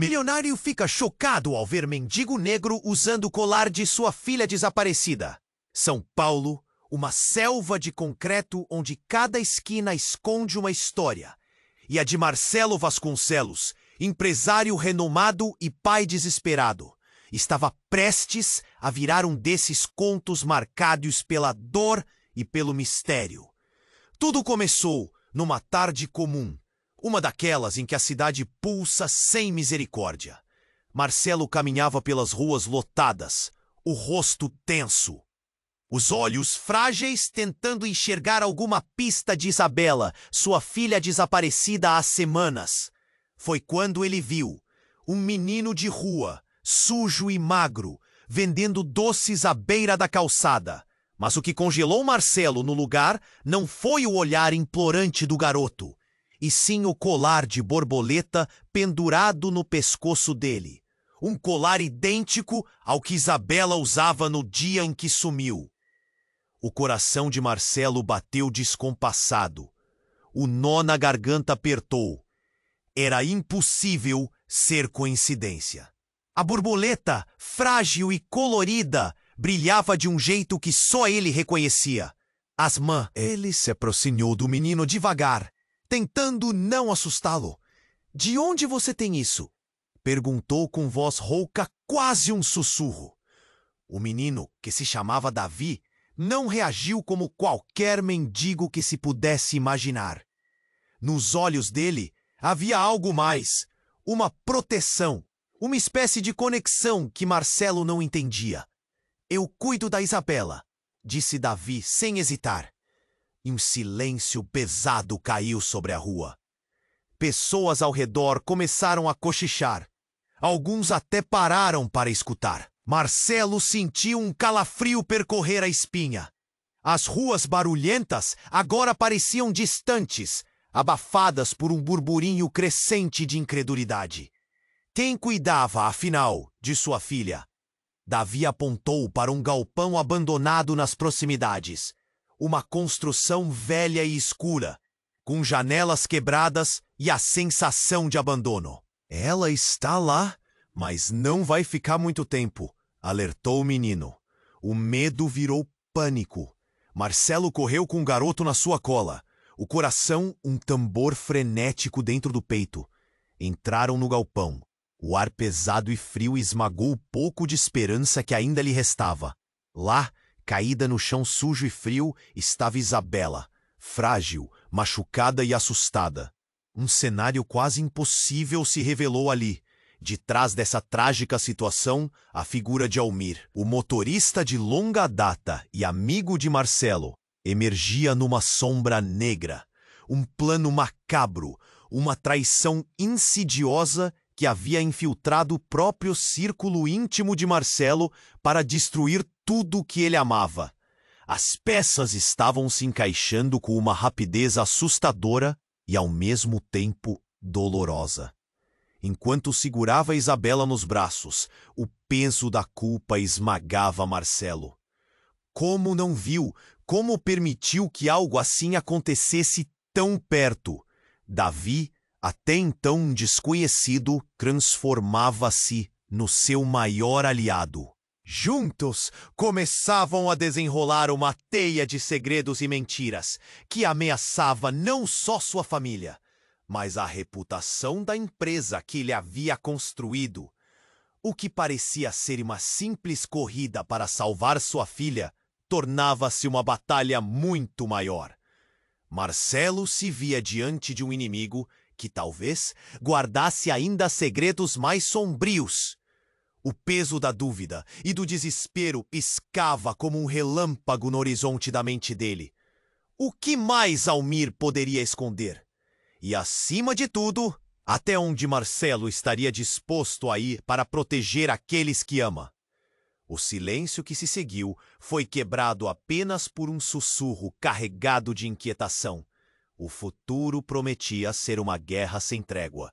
Milionário fica chocado ao ver mendigo negro usando o colar de sua filha desaparecida. São Paulo, uma selva de concreto onde cada esquina esconde uma história. E a de Marcelo Vasconcelos, empresário renomado e pai desesperado, estava prestes a virar um desses contos marcados pela dor e pelo mistério. Tudo começou numa tarde comum, uma daquelas em que a cidade pulsa sem misericórdia. Marcelo caminhava pelas ruas lotadas, o rosto tenso, os olhos frágeis tentando enxergar alguma pista de Isabela, sua filha desaparecida há semanas. Foi quando ele viu um menino de rua, sujo e magro, vendendo doces à beira da calçada. Mas o que congelou Marcelo no lugar não foi o olhar implorante do garoto, e sim o colar de borboleta pendurado no pescoço dele. Um colar idêntico ao que Isabela usava no dia em que sumiu. O coração de Marcelo bateu descompassado. O nó na garganta apertou. Era impossível ser coincidência. A borboleta, frágil e colorida, brilhava de um jeito que só ele reconhecia. Asmã, ele se aproximou do menino devagar, tentando não assustá-lo. "De onde você tem isso?" perguntou com voz rouca, quase um sussurro. O menino, que se chamava Davi, não reagiu como qualquer mendigo que se pudesse imaginar. Nos olhos dele havia algo mais, uma proteção, uma espécie de conexão que Marcelo não entendia. "Eu cuido da Isabela", disse Davi sem hesitar. E um silêncio pesado caiu sobre a rua. Pessoas ao redor começaram a cochichar. Alguns até pararam para escutar. Marcelo sentiu um calafrio percorrer a espinha. As ruas barulhentas agora pareciam distantes, abafadas por um burburinho crescente de incredulidade. Quem cuidava, afinal, de sua filha? Davi apontou para um galpão abandonado nas proximidades. Uma construção velha e escura, com janelas quebradas e a sensação de abandono. "Ela está lá, mas não vai ficar muito tempo", alertou o menino. O medo virou pânico. Marcelo correu com o garoto na sua cola, o coração um tambor frenético dentro do peito. Entraram no galpão. O ar pesado e frio esmagou o pouco de esperança que ainda lhe restava. Lá, caída no chão sujo e frio, estava Isabela, frágil, machucada e assustada. Um cenário quase impossível se revelou ali. De trás dessa trágica situação, a figura de Almir, o motorista de longa data e amigo de Marcelo, emergia numa sombra negra. Um plano macabro, uma traição insidiosa que havia infiltrado o próprio círculo íntimo de Marcelo para destruir tudo o que ele amava. As peças estavam se encaixando com uma rapidez assustadora e, ao mesmo tempo, dolorosa. Enquanto segurava Isabela nos braços, o peso da culpa esmagava Marcelo. Como não viu, como permitiu que algo assim acontecesse tão perto? Davi, até então um desconhecido, transformava-se no seu maior aliado. Juntos, começavam a desenrolar uma teia de segredos e mentiras que ameaçava não só sua família, mas a reputação da empresa que ele havia construído. O que parecia ser uma simples corrida para salvar sua filha tornava-se uma batalha muito maior. Marcelo se via diante de um inimigo que talvez guardasse ainda segredos mais sombrios. O peso da dúvida e do desespero piscava como um relâmpago no horizonte da mente dele. O que mais Almir poderia esconder? E, acima de tudo, até onde Marcelo estaria disposto a ir para proteger aqueles que ama? O silêncio que se seguiu foi quebrado apenas por um sussurro carregado de inquietação. O futuro prometia ser uma guerra sem trégua,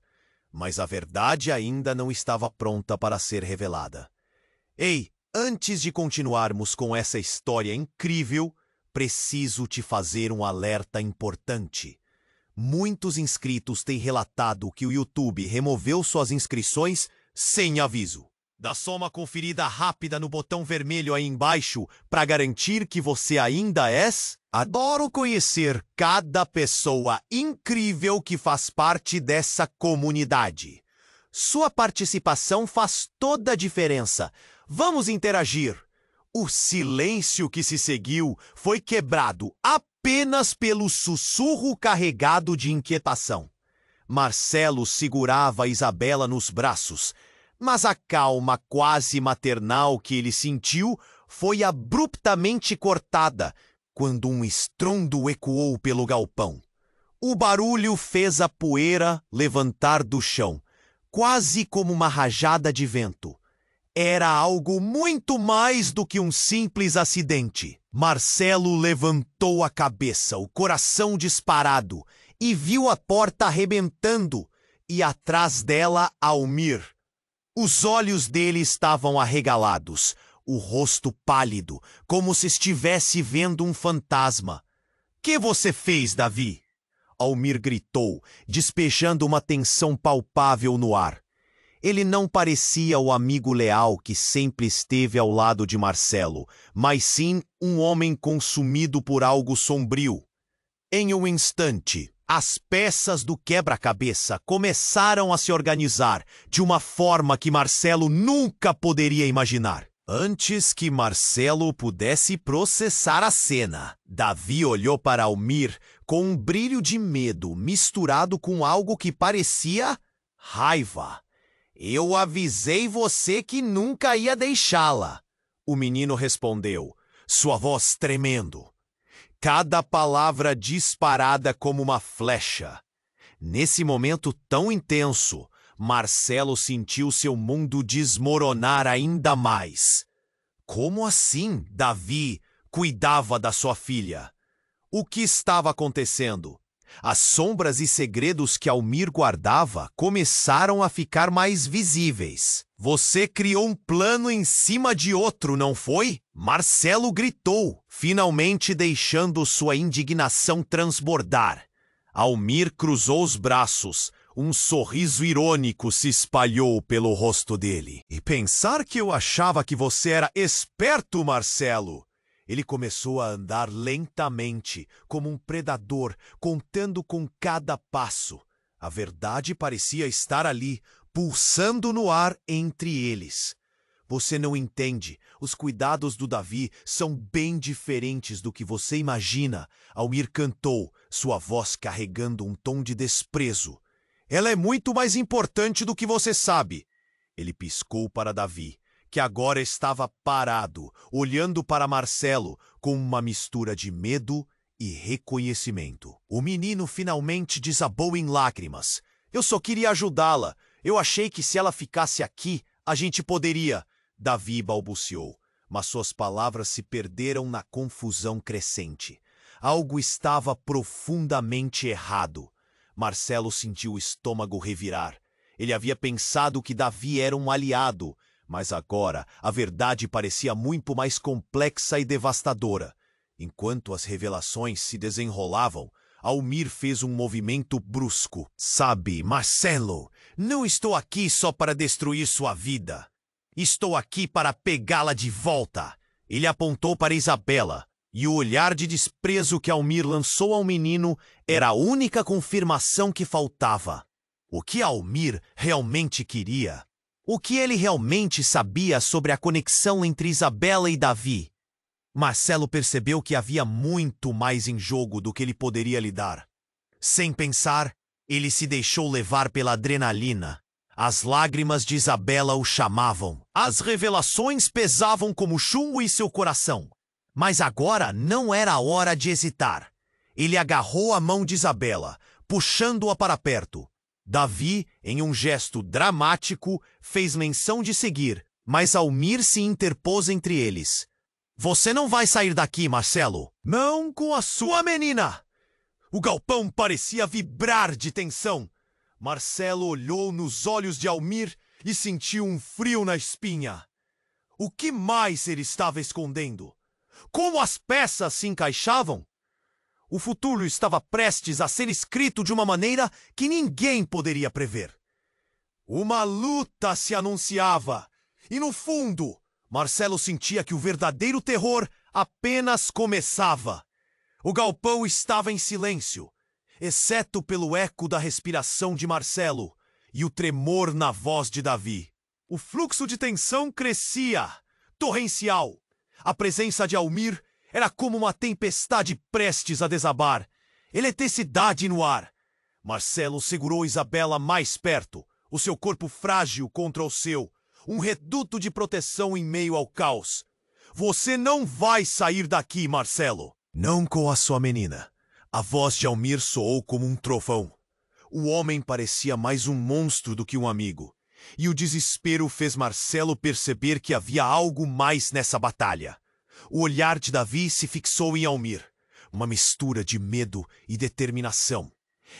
mas a verdade ainda não estava pronta para ser revelada. Ei, antes de continuarmos com essa história incrível, preciso te fazer um alerta importante. Muitos inscritos têm relatado que o YouTube removeu suas inscrições sem aviso. Dá só uma conferida rápida no botão vermelho aí embaixo para garantir que você ainda és. Adoro conhecer cada pessoa incrível que faz parte dessa comunidade. Sua participação faz toda a diferença. Vamos interagir. O silêncio que se seguiu foi quebrado apenas pelo sussurro carregado de inquietação. Marcelo segurava Isabela nos braços, mas a calma quase maternal que ele sentiu foi abruptamente cortada quando um estrondo ecoou pelo galpão. O barulho fez a poeira levantar do chão, quase como uma rajada de vento. Era algo muito mais do que um simples acidente. Marcelo levantou a cabeça, o coração disparado, e viu a porta arrebentando, e atrás dela Almir. Os olhos dele estavam arregalados, o rosto pálido, como se estivesse vendo um fantasma. — Que você fez, Davi? Almir gritou, despejando uma tensão palpável no ar. Ele não parecia o amigo leal que sempre esteve ao lado de Marcelo, mas sim um homem consumido por algo sombrio. Em um instante, as peças do quebra-cabeça começaram a se organizar de uma forma que Marcelo nunca poderia imaginar. Antes que Marcelo pudesse processar a cena, Davi olhou para Almir com um brilho de medo misturado com algo que parecia raiva. — Eu avisei você que nunca ia deixá-la, o menino respondeu, sua voz tremendo. Cada palavra disparada como uma flecha. Nesse momento tão intenso, Marcelo sentiu seu mundo desmoronar ainda mais. Como assim Davi cuidava da sua filha? O que estava acontecendo? As sombras e segredos que Almir guardava começaram a ficar mais visíveis. — Você criou um plano em cima de outro, não foi? Marcelo gritou, finalmente deixando sua indignação transbordar. Almir cruzou os braços. Um sorriso irônico se espalhou pelo rosto dele. — E pensar que eu achava que você era esperto, Marcelo! Ele começou a andar lentamente, como um predador, contando com cada passo. A verdade parecia estar ali, pulsando no ar entre eles. — Você não entende. Os cuidados do Davi são bem diferentes do que você imagina. Almir cantou, sua voz carregando um tom de desprezo. — Ela é muito mais importante do que você sabe. Ele piscou para Davi, que agora estava parado, olhando para Marcelo com uma mistura de medo e reconhecimento. O menino finalmente desabou em lágrimas. — Eu só queria ajudá-la. Eu achei que se ela ficasse aqui, a gente poderia... Davi balbuciou, mas suas palavras se perderam na confusão crescente. Algo estava profundamente errado. Marcelo sentiu o estômago revirar. Ele havia pensado que Davi era um aliado, mas agora a verdade parecia muito mais complexa e devastadora. Enquanto as revelações se desenrolavam, Almir fez um movimento brusco. — Sabe, Marcelo, não estou aqui só para destruir sua vida. Estou aqui para pegá-la de volta. Ele apontou para Isabela, e o olhar de desprezo que Almir lançou ao menino era a única confirmação que faltava. O que Almir realmente queria? O que ele realmente sabia sobre a conexão entre Isabela e Davi? Marcelo percebeu que havia muito mais em jogo do que ele poderia lidar. Sem pensar, ele se deixou levar pela adrenalina. As lágrimas de Isabela o chamavam. As revelações pesavam como chumbo em seu coração. Mas agora não era a hora de hesitar. Ele agarrou a mão de Isabela, puxando-a para perto. Davi, em um gesto dramático, fez menção de seguir, mas Almir se interpôs entre eles. — Você não vai sair daqui, Marcelo. Não com a sua menina! O galpão parecia vibrar de tensão. Marcelo olhou nos olhos de Almir e sentiu um frio na espinha. O que mais ele estava escondendo? Como as peças se encaixavam? O futuro estava prestes a ser escrito de uma maneira que ninguém poderia prever. Uma luta se anunciava, e no fundo, Marcelo sentia que o verdadeiro terror apenas começava. O galpão estava em silêncio, exceto pelo eco da respiração de Marcelo e o tremor na voz de Davi. O fluxo de tensão crescia, torrencial. A presença de Almir era como uma tempestade prestes a desabar, eletricidade no ar. Marcelo segurou Isabela mais perto, o seu corpo frágil contra o seu, um reduto de proteção em meio ao caos. Você não vai sair daqui, Marcelo. Não com a sua menina. A voz de Almir soou como um trovão. O homem parecia mais um monstro do que um amigo. E o desespero fez Marcelo perceber que havia algo mais nessa batalha. O olhar de Davi se fixou em Almir. Uma mistura de medo e determinação.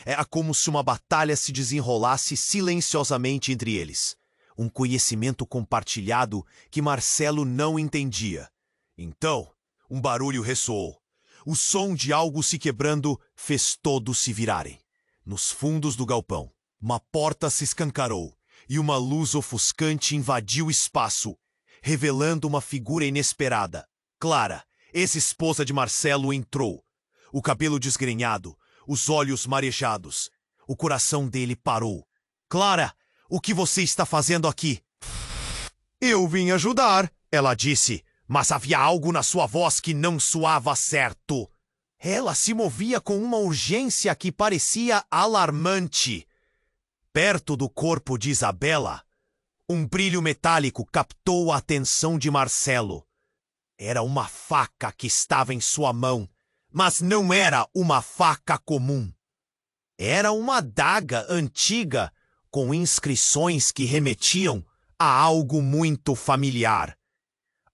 Era como se uma batalha se desenrolasse silenciosamente entre eles. Um conhecimento compartilhado que Marcelo não entendia. Então, um barulho ressoou. O som de algo se quebrando fez todos se virarem. Nos fundos do galpão, uma porta se escancarou e uma luz ofuscante invadiu o espaço, revelando uma figura inesperada. Clara, ex-esposa de Marcelo, entrou. O cabelo desgrenhado, os olhos marejados. O coração dele parou. Clara, o que você está fazendo aqui? Eu vim ajudar, ela disse. Mas havia algo na sua voz que não soava certo. Ela se movia com uma urgência que parecia alarmante. Perto do corpo de Isabela, um brilho metálico captou a atenção de Marcelo. Era uma faca que estava em sua mão, mas não era uma faca comum. Era uma adaga antiga, com inscrições que remetiam a algo muito familiar.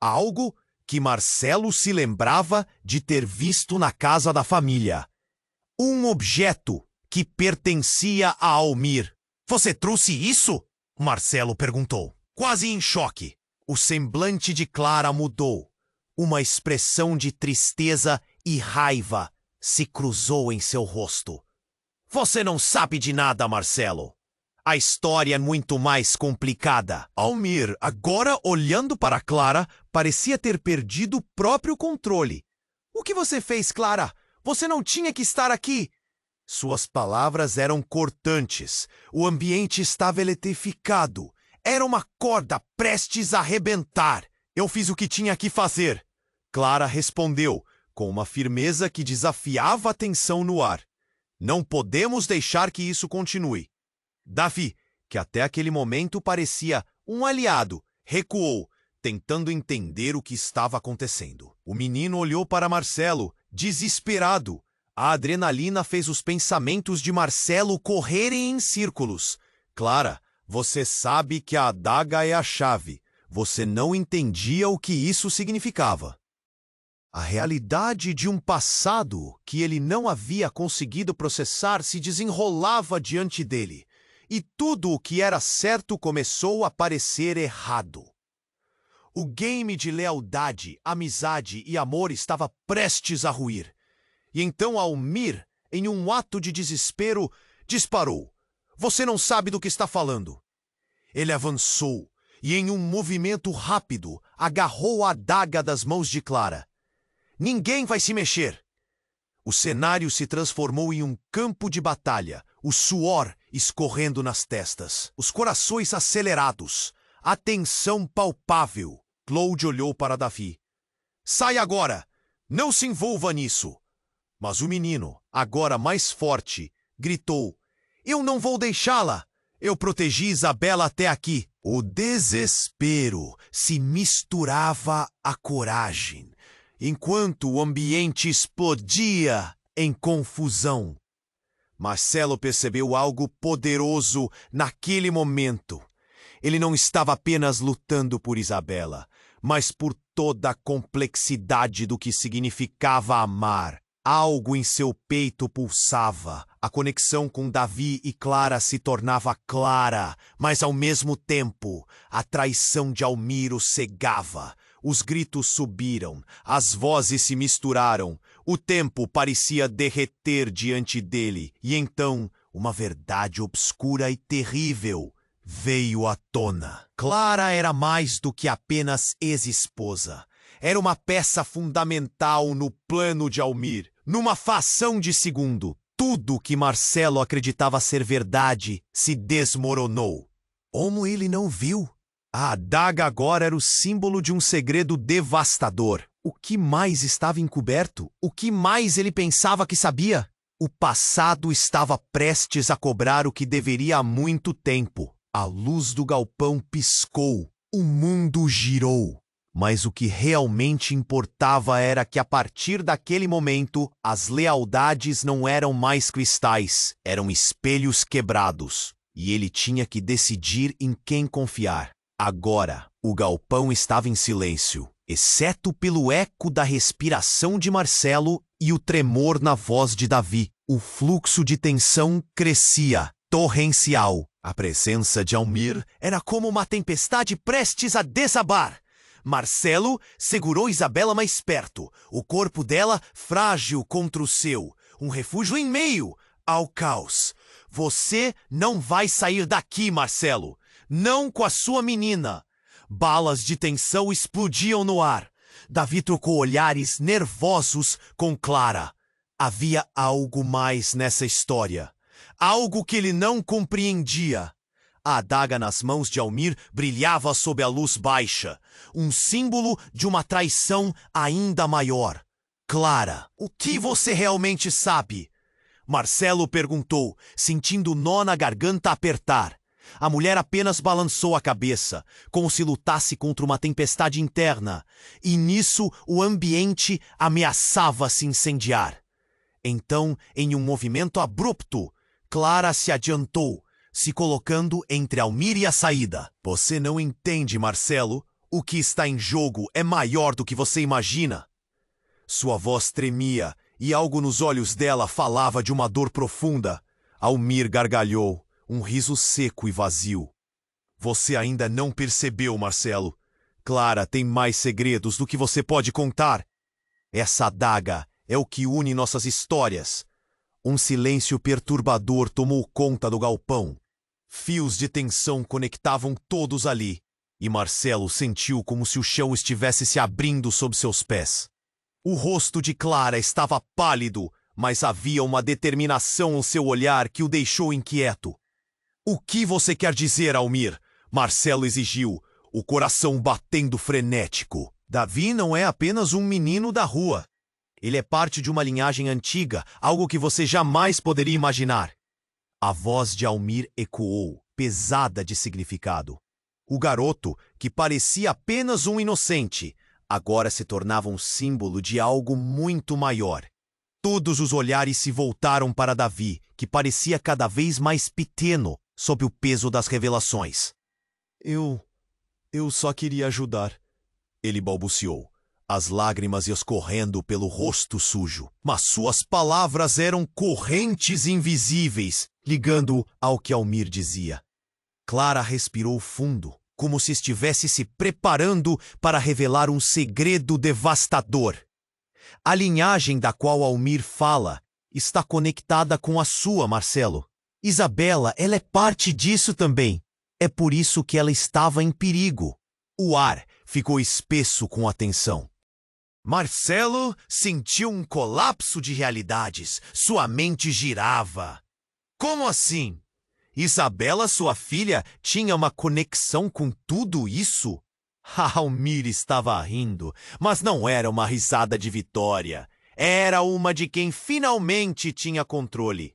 Algo que Marcelo se lembrava de ter visto na casa da família. Um objeto que pertencia a Almir. Você trouxe isso? Marcelo perguntou, quase em choque. O semblante de Clara mudou. Uma expressão de tristeza e raiva se cruzou em seu rosto. Você não sabe de nada, Marcelo. A história é muito mais complicada. Almir, agora olhando para Clara, parecia ter perdido o próprio controle. O que você fez, Clara? Você não tinha que estar aqui. Suas palavras eram cortantes. O ambiente estava eletrificado. Era uma corda prestes a arrebentar. Eu fiz o que tinha que fazer. Clara respondeu, com uma firmeza que desafiava a tensão no ar. Não podemos deixar que isso continue. Davi, que até aquele momento parecia um aliado, recuou, tentando entender o que estava acontecendo. O menino olhou para Marcelo, desesperado. A adrenalina fez os pensamentos de Marcelo correrem em círculos. Clara, você sabe que a adaga é a chave. Você não entendia o que isso significava. A realidade de um passado que ele não havia conseguido processar se desenrolava diante dele. E tudo o que era certo começou a parecer errado. O game de lealdade, amizade e amor estava prestes a ruir. E então Almir, em um ato de desespero, disparou. Você não sabe do que está falando. Ele avançou e, em um movimento rápido, agarrou a adaga das mãos de Clara. Ninguém vai se mexer. O cenário se transformou em um campo de batalha, o suor escorrendo nas testas, os corações acelerados, a tensão palpável. Claude olhou para Davi. Sai agora! Não se envolva nisso! Mas o menino, agora mais forte, gritou. Eu não vou deixá-la! Eu protegi Isabela até aqui. O desespero se misturava à coragem, enquanto o ambiente explodia em confusão. Marcelo percebeu algo poderoso naquele momento. Ele não estava apenas lutando por Isabela, mas por toda a complexidade do que significava amar. Algo em seu peito pulsava. A conexão com Davi e Clara se tornava clara, mas ao mesmo tempo, a traição de Almir o cegava. Os gritos subiram, as vozes se misturaram, o tempo parecia derreter diante dele, e então uma verdade obscura e terrível veio à tona. Clara era mais do que apenas ex-esposa. Era uma peça fundamental no plano de Almir. Numa fração de segundo, tudo que Marcelo acreditava ser verdade se desmoronou. Como ele não viu? A adaga agora era o símbolo de um segredo devastador. O que mais estava encoberto? O que mais ele pensava que sabia? O passado estava prestes a cobrar o que deveria há muito tempo. A luz do galpão piscou. O mundo girou. Mas o que realmente importava era que, a partir daquele momento, as lealdades não eram mais cristais, eram espelhos quebrados. E ele tinha que decidir em quem confiar. Agora, o galpão estava em silêncio, exceto pelo eco da respiração de Marcelo e o tremor na voz de Davi. O fluxo de tensão crescia, torrencial. A presença de Almir era como uma tempestade prestes a desabar. Marcelo segurou Isabela mais perto, o corpo dela frágil contra o seu, um refúgio em meio ao caos. Você não vai sair daqui, Marcelo. Não com a sua menina. Balas de tensão explodiam no ar. Davi trocou olhares nervosos com Clara. Havia algo mais nessa história. Algo que ele não compreendia. A adaga nas mãos de Almir brilhava sob a luz baixa. Um símbolo de uma traição ainda maior. Clara, o que você realmente sabe? Marcelo perguntou, sentindo o nó na garganta apertar. A mulher apenas balançou a cabeça, como se lutasse contra uma tempestade interna, e nisso o ambiente ameaçava se incendiar. Então, em um movimento abrupto, Clara se adiantou, se colocando entre Almir e a saída. Você não entende, Marcelo. O que está em jogo é maior do que você imagina. Sua voz tremia, e algo nos olhos dela falava de uma dor profunda. Almir gargalhou. Um riso seco e vazio. Você ainda não percebeu, Marcelo. Clara tem mais segredos do que você pode contar. Essa adaga é o que une nossas histórias. Um silêncio perturbador tomou conta do galpão. Fios de tensão conectavam todos ali, e Marcelo sentiu como se o chão estivesse se abrindo sob seus pés. O rosto de Clara estava pálido, mas havia uma determinação no seu olhar que o deixou inquieto. O que você quer dizer, Almir? Marcelo exigiu, o coração batendo frenético. Davi não é apenas um menino da rua. Ele é parte de uma linhagem antiga, algo que você jamais poderia imaginar. A voz de Almir ecoou, pesada de significado. O garoto, que parecia apenas um inocente, agora se tornava um símbolo de algo muito maior. Todos os olhares se voltaram para Davi, que parecia cada vez mais pequeno sob o peso das revelações. Eu só queria ajudar, ele balbuciou, as lágrimas escorrendo pelo rosto sujo. Mas suas palavras eram correntes invisíveis, ligando ao que Almir dizia. Clara respirou fundo, como se estivesse se preparando para revelar um segredo devastador. A linhagem da qual Almir fala está conectada com a sua, Marcelo. Isabela, ela é parte disso também. É por isso que ela estava em perigo. O ar ficou espesso com a tensão. Marcelo sentiu um colapso de realidades. Sua mente girava. Como assim? Isabela, sua filha, tinha uma conexão com tudo isso? Almir estava rindo, mas não era uma risada de vitória. Era uma de quem finalmente tinha controle.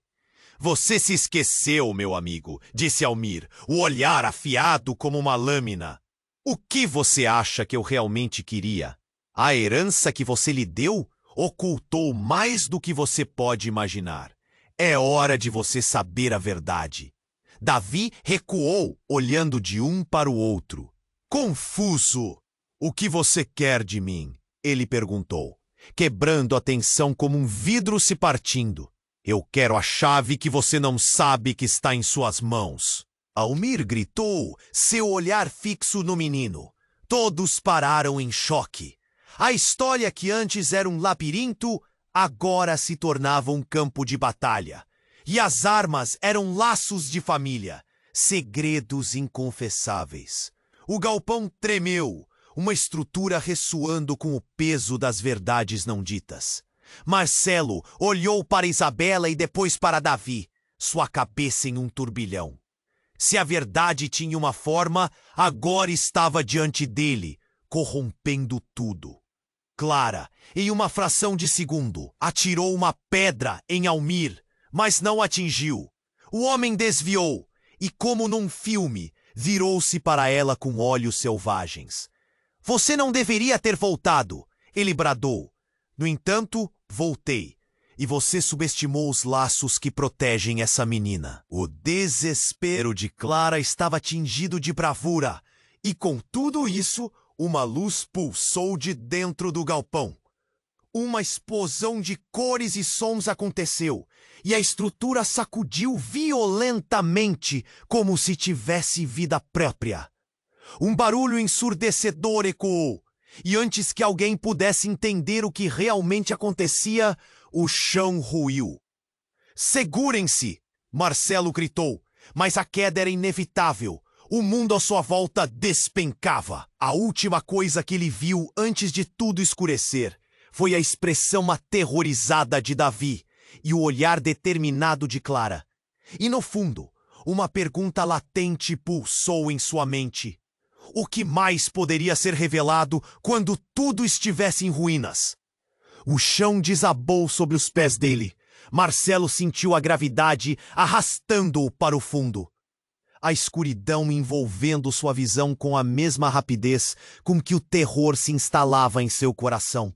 Você se esqueceu, meu amigo, disse Almir, o olhar afiado como uma lâmina. O que você acha que eu realmente queria? A herança que você lhe deu ocultou mais do que você pode imaginar. É hora de você saber a verdade. Davi recuou, olhando de um para o outro. Confuso. O que você quer de mim? Ele perguntou, quebrando a tensão como um vidro se partindo. Eu quero a chave que você não sabe que está em suas mãos. Almir gritou, seu olhar fixo no menino. Todos pararam em choque. A história que antes era um labirinto, agora se tornava um campo de batalha. E as armas eram laços de família, segredos inconfessáveis. O galpão tremeu, uma estrutura ressoando com o peso das verdades não ditas. Marcelo olhou para Isabela e depois para Davi, sua cabeça em um turbilhão. Se a verdade tinha uma forma, agora estava diante dele, corrompendo tudo. Clara, em uma fração de segundo, atirou uma pedra em Almir, mas não atingiu. O homem desviou e, como num filme, virou-se para ela com olhos selvagens. Você não deveria ter voltado, ele bradou. No entanto, voltei. E você subestimou os laços que protegem essa menina. O desespero de Clara estava tingido de bravura. E com tudo isso, uma luz pulsou de dentro do galpão. Uma explosão de cores e sons aconteceu, e a estrutura sacudiu violentamente, como se tivesse vida própria. Um barulho ensurdecedor ecoou, e antes que alguém pudesse entender o que realmente acontecia, o chão ruiu. Segurem-se! Marcelo gritou, mas a queda era inevitável. O mundo à sua volta despencava. A última coisa que ele viu antes de tudo escurecer foi a expressão aterrorizada de Davi e o olhar determinado de Clara. E no fundo, uma pergunta latente pulsou em sua mente. O que mais poderia ser revelado quando tudo estivesse em ruínas? O chão desabou sobre os pés dele. Marcelo sentiu a gravidade arrastando-o para o fundo. A escuridão envolvendo sua visão com a mesma rapidez com que o terror se instalava em seu coração.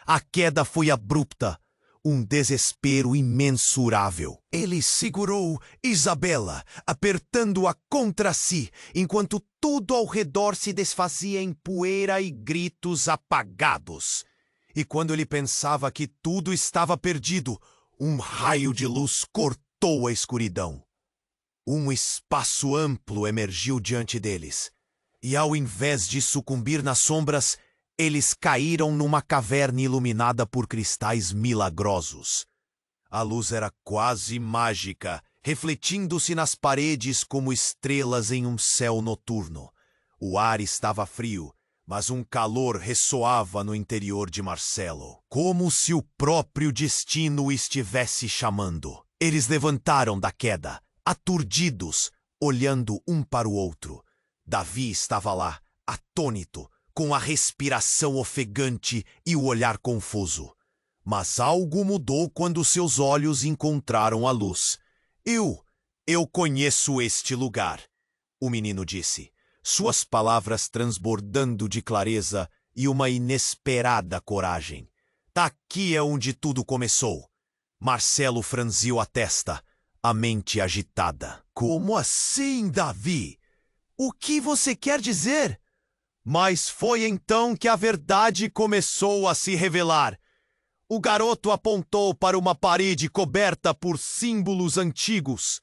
A queda foi abrupta, um desespero imensurável. Ele segurou Isabela, apertando-a contra si, enquanto tudo ao redor se desfazia em poeira e gritos apagados. E quando ele pensava que tudo estava perdido, um raio de luz cortou a escuridão. Um espaço amplo emergiu diante deles, e ao invés de sucumbir nas sombras, eles caíram numa caverna iluminada por cristais milagrosos. A luz era quase mágica, refletindo-se nas paredes como estrelas em um céu noturno. O ar estava frio, mas um calor ressoava no interior de Marcelo, como se o próprio destino o estivesse chamando. Eles levantaram da queda, aturdidos, olhando um para o outro. Davi estava lá, atônito, com a respiração ofegante e o olhar confuso. Mas algo mudou quando seus olhos encontraram a luz. Eu conheço este lugar, o menino disse, suas palavras transbordando de clareza e uma inesperada coragem. Daqui é onde tudo começou. Marcelo franziu a testa, a mente agitada. Como assim, Davi? O que você quer dizer? Mas foi então que a verdade começou a se revelar. O garoto apontou para uma parede coberta por símbolos antigos,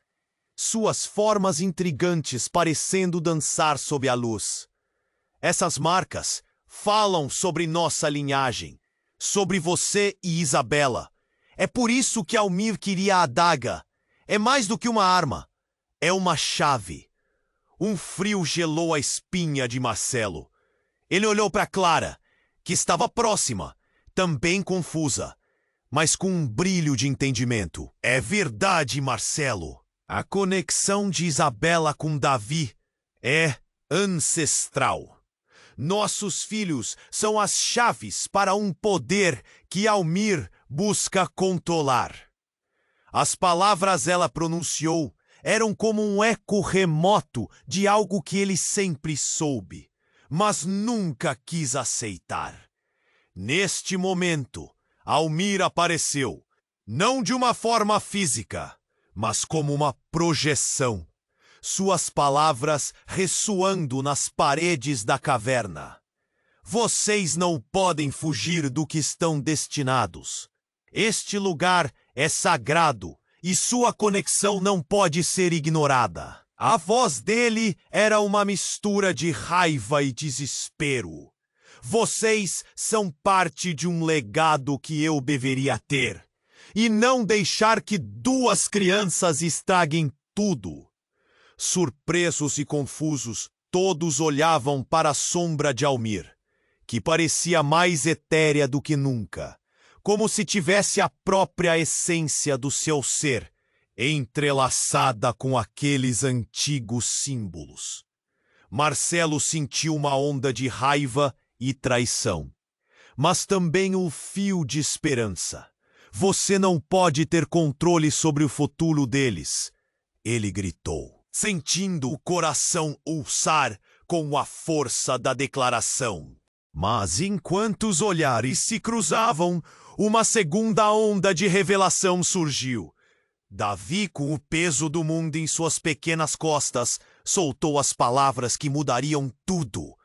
suas formas intrigantes parecendo dançar sob a luz. Essas marcas falam sobre nossa linhagem, sobre você e Isabela. É por isso que Almir queria a adaga. É mais do que uma arma. É uma chave. Um frio gelou a espinha de Marcelo. Ele olhou para Clara, que estava próxima, também confusa, mas com um brilho de entendimento. É verdade, Marcelo. A conexão de Isabela com Davi é ancestral. Nossos filhos são as chaves para um poder que Almir busca controlar. As palavras ela pronunciou eram como um eco remoto de algo que ele sempre soube, mas nunca quis aceitar. Neste momento, Almir apareceu, não de uma forma física, mas como uma projeção, suas palavras ressoando nas paredes da caverna. Vocês não podem fugir do que estão destinados. Este lugar é sagrado e sua conexão não pode ser ignorada. A voz dele era uma mistura de raiva e desespero. Vocês são parte de um legado que eu deveria ter. E não deixar que duas crianças estraguem tudo. Surpresos e confusos, todos olhavam para a sombra de Almir, que parecia mais etérea do que nunca, como se tivesse a própria essência do seu ser, entrelaçada com aqueles antigos símbolos. Marcelo sentiu uma onda de raiva e traição, mas também um fio de esperança. Você não pode ter controle sobre o futuro deles, ele gritou, sentindo o coração pulsar com a força da declaração. Mas enquanto os olhares se cruzavam, uma segunda onda de revelação surgiu. Davi, com o peso do mundo em suas pequenas costas, soltou as palavras que mudariam tudo.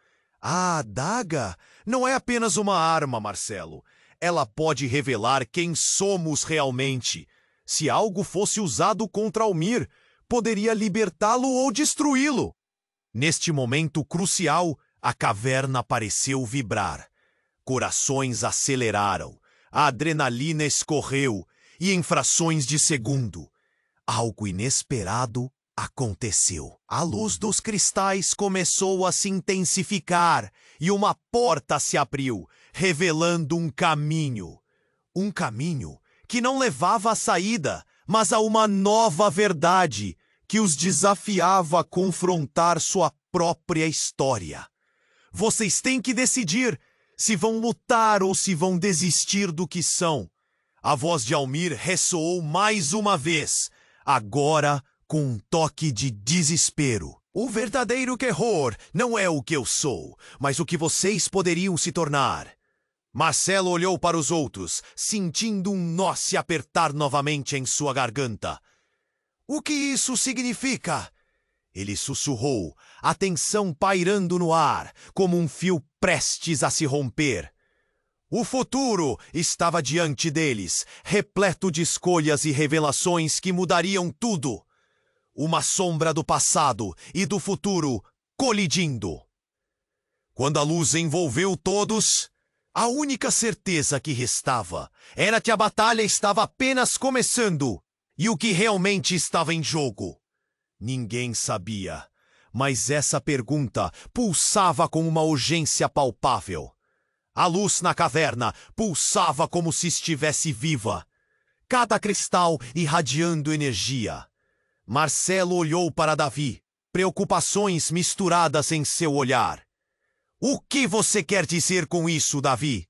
A adaga não é apenas uma arma, Marcelo. Ela pode revelar quem somos realmente. Se algo fosse usado contra Almir, poderia libertá-lo ou destruí-lo. Neste momento crucial, a caverna pareceu vibrar. Corações aceleraram, a adrenalina escorreu, e em frações de segundo, algo inesperado aconteceu. A luz dos cristais começou a se intensificar e uma porta se abriu, revelando um caminho. Um caminho que não levava à saída, mas a uma nova verdade que os desafiava a confrontar sua própria história. Vocês têm que decidir se vão lutar ou se vão desistir do que são. A voz de Almir ressoou mais uma vez, agora com um toque de desespero. O verdadeiro terror não é o que eu sou, mas o que vocês poderiam se tornar. Marcelo olhou para os outros, sentindo um nó se apertar novamente em sua garganta. O que isso significa? Ele sussurrou, a tensão pairando no ar, como um fio prestes a se romper. O futuro estava diante deles, repleto de escolhas e revelações que mudariam tudo. Uma sombra do passado e do futuro colidindo. Quando a luz envolveu todos, a única certeza que restava era que a batalha estava apenas começando e o que realmente estava em jogo. Ninguém sabia, mas essa pergunta pulsava com uma urgência palpável. A luz na caverna pulsava como se estivesse viva, cada cristal irradiando energia. Marcelo olhou para Davi, preocupações misturadas em seu olhar. O que você quer dizer com isso, Davi?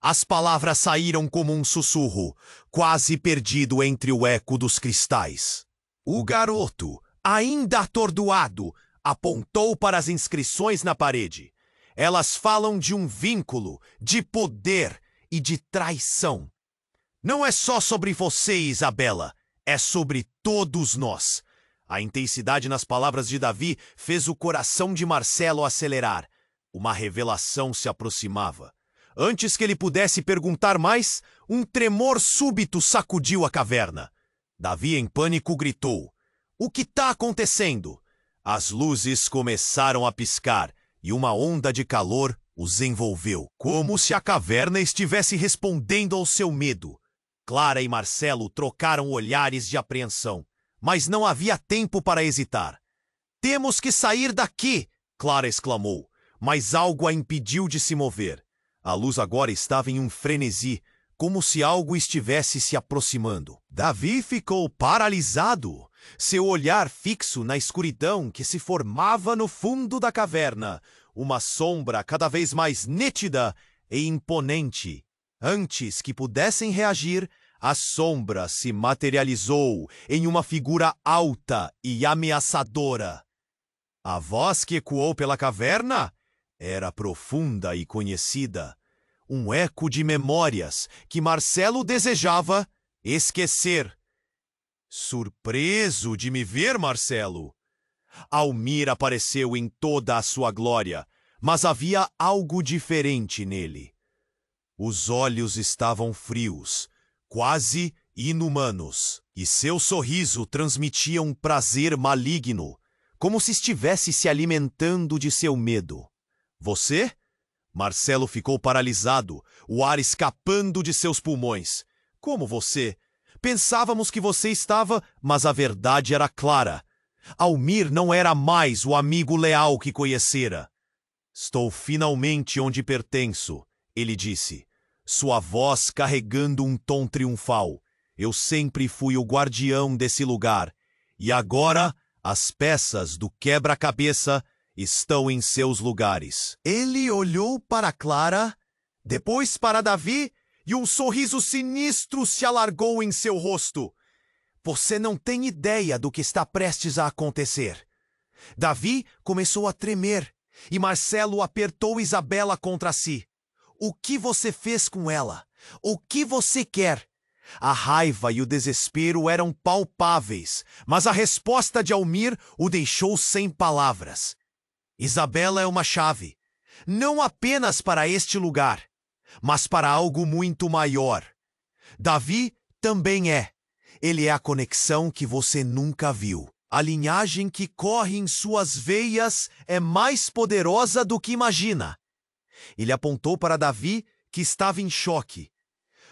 As palavras saíram como um sussurro, quase perdido entre o eco dos cristais. O garoto, ainda atordoado, apontou para as inscrições na parede. Elas falam de um vínculo, de poder e de traição. Não é só sobre você, Isabela, é sobre todos nós. A intensidade nas palavras de Davi fez o coração de Marcelo acelerar. Uma revelação se aproximava. Antes que ele pudesse perguntar mais, um tremor súbito sacudiu a caverna. Davi, em pânico, gritou: "O que está acontecendo?" As luzes começaram a piscar e uma onda de calor os envolveu, como se a caverna estivesse respondendo ao seu medo. Clara e Marcelo trocaram olhares de apreensão, mas não havia tempo para hesitar. "Temos que sair daqui!" Clara exclamou, mas algo a impediu de se mover. A luz agora estava em um frenesi, como se algo estivesse se aproximando. Davi ficou paralisado, seu olhar fixo na escuridão que se formava no fundo da caverna, uma sombra cada vez mais nítida e imponente. Antes que pudessem reagir, a sombra se materializou em uma figura alta e ameaçadora. A voz que ecoou pela caverna era profunda e conhecida, um eco de memórias que Marcelo desejava esquecer. "Surpreso de me ver, Marcelo?" Almir apareceu em toda a sua glória, mas havia algo diferente nele. Os olhos estavam frios, quase inumanos, e seu sorriso transmitia um prazer maligno. como se estivesse se alimentando de seu medo. Você? Marcelo ficou paralisado, o ar escapando de seus pulmões. Como você? Pensávamos que você estava, mas a verdade era clara. Almir não era mais o amigo leal que conhecera. Estou finalmente onde pertenço, ele disse, sua voz carregando um tom triunfal. Eu sempre fui o guardião desse lugar, e agora as peças do quebra-cabeça estão em seus lugares. Ele olhou para Clara, depois para Davi, e um sorriso sinistro se alargou em seu rosto. Você não tem ideia do que está prestes a acontecer. Davi começou a tremer, e Marcelo apertou Isabela contra si. O que você fez com ela? O que você quer? A raiva e o desespero eram palpáveis, mas a resposta de Almir o deixou sem palavras. Isabela é uma chave, não apenas para este lugar, mas para algo muito maior. Davi também é. Ele é a conexão que você nunca viu. A linhagem que corre em suas veias é mais poderosa do que imagina. Ele apontou para Davi, que estava em choque.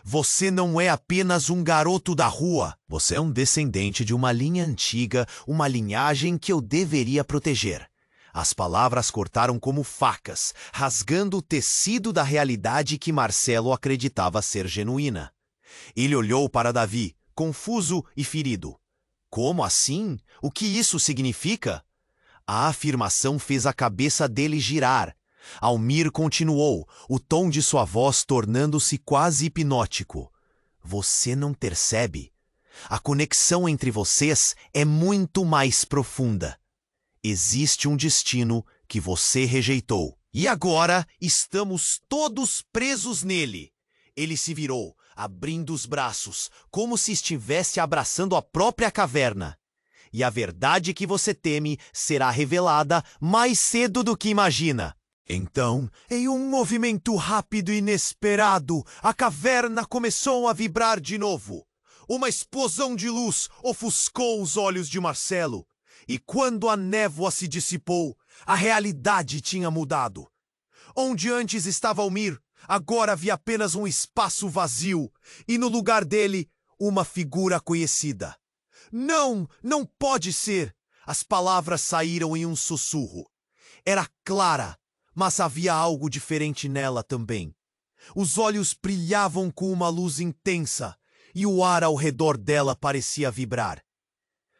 Você não é apenas um garoto da rua. Você é um descendente de uma linha antiga, uma linhagem que eu deveria proteger. As palavras cortaram como facas, rasgando o tecido da realidade que Marcelo acreditava ser genuína. Ele olhou para Davi, confuso e ferido. Como assim? O que isso significa? A afirmação fez a cabeça dele girar. Almir continuou, o tom de sua voz tornando-se quase hipnótico. Você não percebe? A conexão entre vocês é muito mais profunda. Existe um destino que você rejeitou. E agora estamos todos presos nele. Ele se virou, abrindo os braços, como se estivesse abraçando a própria caverna. E a verdade que você teme será revelada mais cedo do que imagina. Então, em um movimento rápido e inesperado, a caverna começou a vibrar de novo. Uma explosão de luz ofuscou os olhos de Marcelo. E quando a névoa se dissipou, a realidade tinha mudado. Onde antes estava Almir, agora havia apenas um espaço vazio, e no lugar dele, uma figura conhecida. Não, não pode ser! As palavras saíram em um sussurro. Era Clara, mas havia algo diferente nela também. Os olhos brilhavam com uma luz intensa, e o ar ao redor dela parecia vibrar.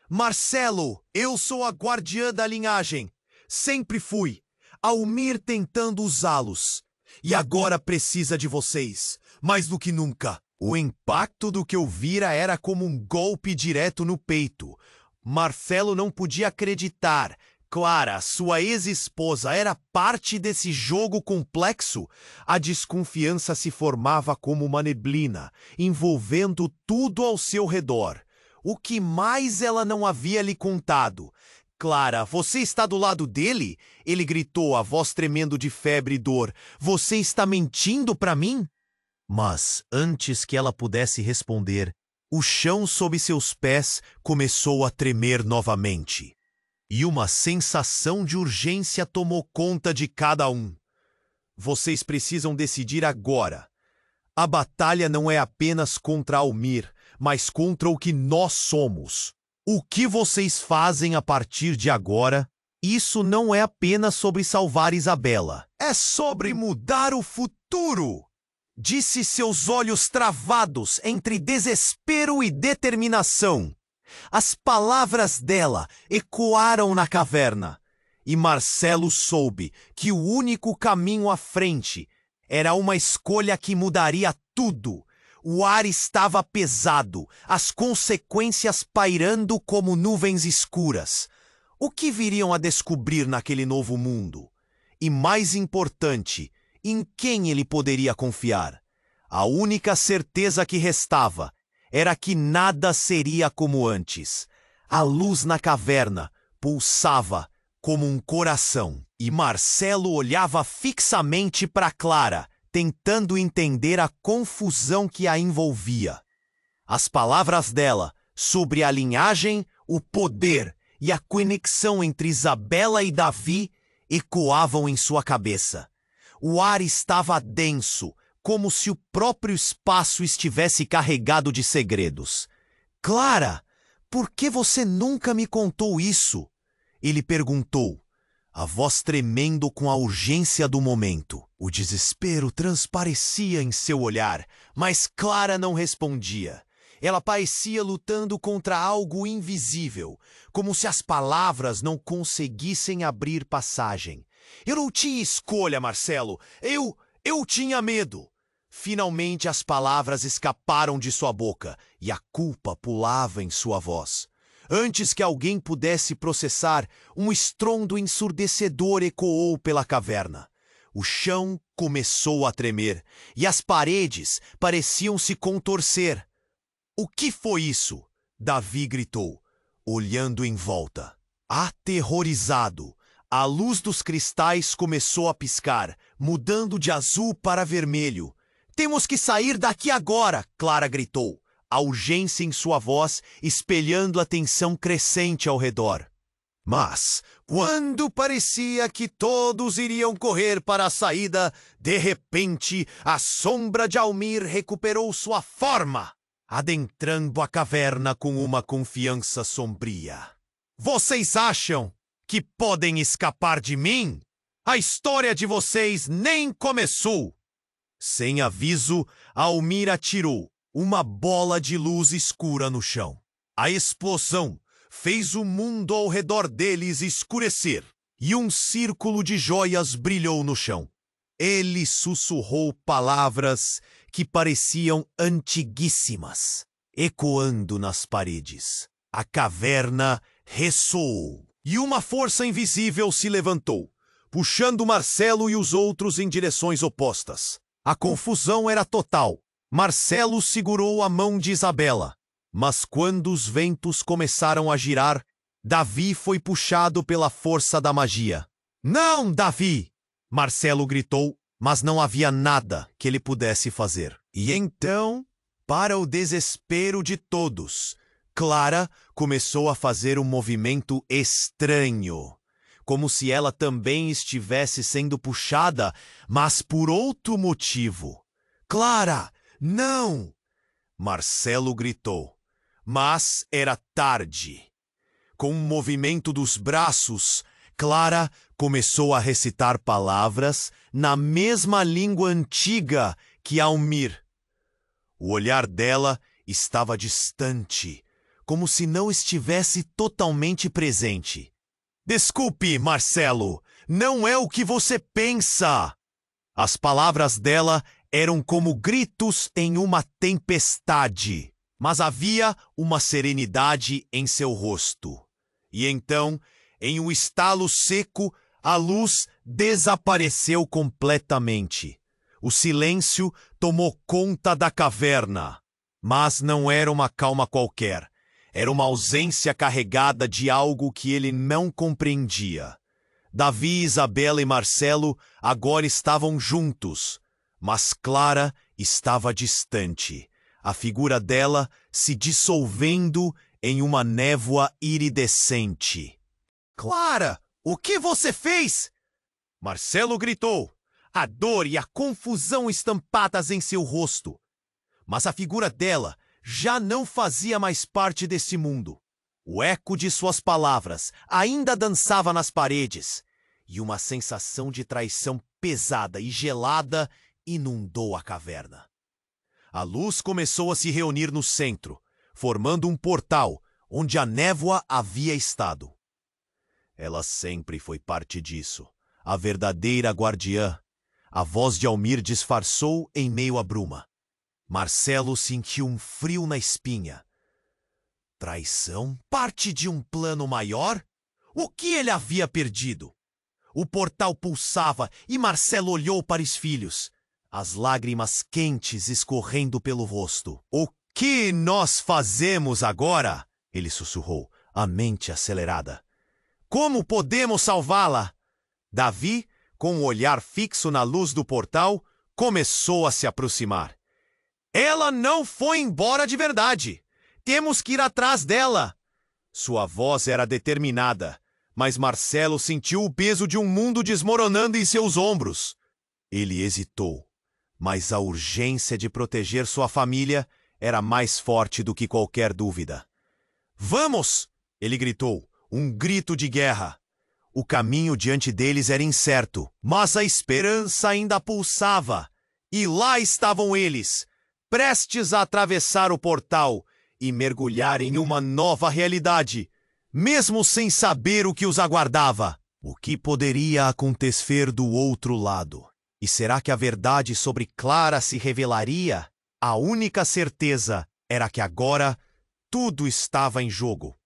Marcelo, eu sou a guardiã da linhagem. Sempre fui. Almir tentando usá-los. E agora precisa de vocês, mais do que nunca. O impacto do que eu vira era como um golpe direto no peito. Marcelo não podia acreditar. Clara, sua ex-esposa, era parte desse jogo complexo. A desconfiança se formava como uma neblina, envolvendo tudo ao seu redor. O que mais ela não havia lhe contado? Clara, você está do lado dele? Ele gritou, a voz tremendo de febre e dor. Você está mentindo para mim? Mas, antes que ela pudesse responder, o chão sob seus pés começou a tremer novamente. E uma sensação de urgência tomou conta de cada um. Vocês precisam decidir agora. A batalha não é apenas contra Almir, mas contra o que nós somos. O que vocês fazem a partir de agora, isso não é apenas sobre salvar Isabela. É sobre mudar o futuro! Disse seus olhos travados entre desespero e determinação. As palavras dela ecoaram na caverna. E Marcelo soube que o único caminho à frente era uma escolha que mudaria tudo. O ar estava pesado, as consequências pairando como nuvens escuras. O que viriam a descobrir naquele novo mundo? E mais importante, em quem ele poderia confiar? A única certeza que restava era que nada seria como antes. A luz na caverna pulsava como um coração. E Marcelo olhava fixamente para Clara, tentando entender a confusão que a envolvia. As palavras dela sobre a linhagem, o poder e a conexão entre Isabela e Davi ecoavam em sua cabeça. O ar estava denso, como se o próprio espaço estivesse carregado de segredos. Clara, por que você nunca me contou isso? Ele perguntou, a voz tremendo com a urgência do momento. O desespero transparecia em seu olhar, mas Clara não respondia. Ela parecia lutando contra algo invisível, como se as palavras não conseguissem abrir passagem. Eu não tinha escolha, Marcelo. Eu tinha medo. Finalmente as palavras escaparam de sua boca e a culpa pulava em sua voz. Antes que alguém pudesse processar, um estrondo ensurdecedor ecoou pela caverna. O chão começou a tremer e as paredes pareciam se contorcer. O que foi isso? Davi gritou, olhando em volta. Aterrorizado, a luz dos cristais começou a piscar, mudando de azul para vermelho. Temos que sair daqui agora, Clara gritou, a urgência em sua voz espelhando a tensão crescente ao redor. Mas, quando parecia que todos iriam correr para a saída, de repente, a sombra de Almir recuperou sua forma, adentrando a caverna com uma confiança sombria. Vocês acham que podem escapar de mim? A história de vocês nem começou! Sem aviso, Almir atirou uma bola de luz escura no chão. A explosão fez o mundo ao redor deles escurecer e um círculo de joias brilhou no chão. Ele sussurrou palavras que pareciam antiguíssimas, ecoando nas paredes. A caverna ressoou e uma força invisível se levantou, puxando Marcelo e os outros em direções opostas. A confusão era total. Marcelo segurou a mão de Isabela, mas quando os ventos começaram a girar, Davi foi puxado pela força da magia. Não, Davi! Marcelo gritou, mas não havia nada que ele pudesse fazer. E então, para o desespero de todos, Clara começou a fazer um movimento estranho, como se ela também estivesse sendo puxada, mas por outro motivo. Clara! Não! Marcelo gritou, mas era tarde. Com um movimento dos braços, Clara começou a recitar palavras na mesma língua antiga que Almir. O olhar dela estava distante, como se não estivesse totalmente presente. Desculpe, Marcelo, não é o que você pensa! As palavras dela eram como gritos em uma tempestade, mas havia uma serenidade em seu rosto. E então, em um estalo seco, a luz desapareceu completamente. O silêncio tomou conta da caverna, mas não era uma calma qualquer. Era uma ausência carregada de algo que ele não compreendia. Davi, Isabela e Marcelo agora estavam juntos, mas Clara estava distante, a figura dela se dissolvendo em uma névoa iridescente. Clara, o que você fez? Marcelo gritou, a dor e a confusão estampadas em seu rosto. Mas a figura dela já não fazia mais parte desse mundo. O eco de suas palavras ainda dançava nas paredes, e uma sensação de traição pesada e gelada inundou a caverna. A luz começou a se reunir no centro, formando um portal onde a névoa havia estado. Ela sempre foi parte disso, a verdadeira guardiã. A voz de Almir disfarçou em meio à bruma. Marcelo sentiu um frio na espinha. Traição? Parte de um plano maior? O que ele havia perdido? O portal pulsava e Marcelo olhou para os filhos, as lágrimas quentes escorrendo pelo rosto. O que nós fazemos agora? Ele sussurrou, a mente acelerada. Como podemos salvá-la? Davi, com o olhar fixo na luz do portal, começou a se aproximar. Ela não foi embora de verdade. Temos que ir atrás dela. Sua voz era determinada, mas Marcelo sentiu o peso de um mundo desmoronando em seus ombros. Ele hesitou, mas a urgência de proteger sua família era mais forte do que qualquer dúvida. "Vamos!" ele gritou, um grito de guerra. O caminho diante deles era incerto, mas a esperança ainda pulsava. E lá estavam eles, prestes a atravessar o portal e mergulhar em uma nova realidade, mesmo sem saber o que os aguardava. O que poderia acontecer do outro lado? E será que a verdade sobre Clara se revelaria? A única certeza era que agora tudo estava em jogo.